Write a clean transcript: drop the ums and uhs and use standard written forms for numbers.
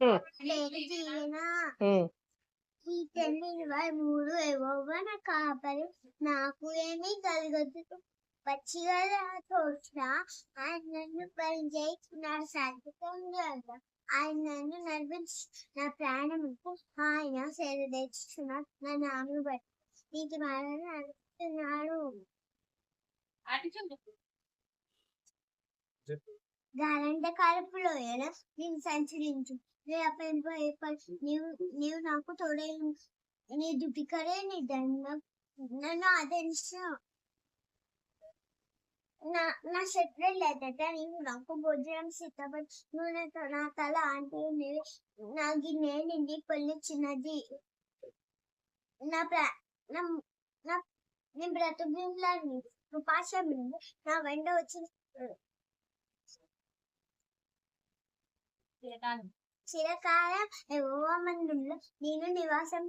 హ్మ్. లేదు జీవన హ్మ్. ఈ 10, 23 యెహోవా నా కాపరి, నాకు ఏమీ కలగదు. పచ్చిగల తోట ఆయన నన్ను పరిచయిస్తున్నాడు, శాంతిగా ఆయన నన్ను నడిపించి నా ప్రాణముకు ఆయన సేద తెచ్చుచున్నాడు. నా నామను బట్టి నీతి మార్గం నడుపుతున్నాడు. గాలంటకాలపు లోయలో నేను సంచరించు, నీవు నాకు తోడై నీ దుటికరే నీ దండం నన్ను ఆదరించు. నా శత్రువుల ఎదుట నీవు నాకు భోజనం సిద్ధపరచు. నువ్వు నా తల అంటే నా గిన్నె నిండి పొల్లిచ్చినది. నా నీ బ్రతుకులని కృపాశం నా వెంట వచ్చిన చిరకాలం యెహోవా మందిరంలో నేను నివాసం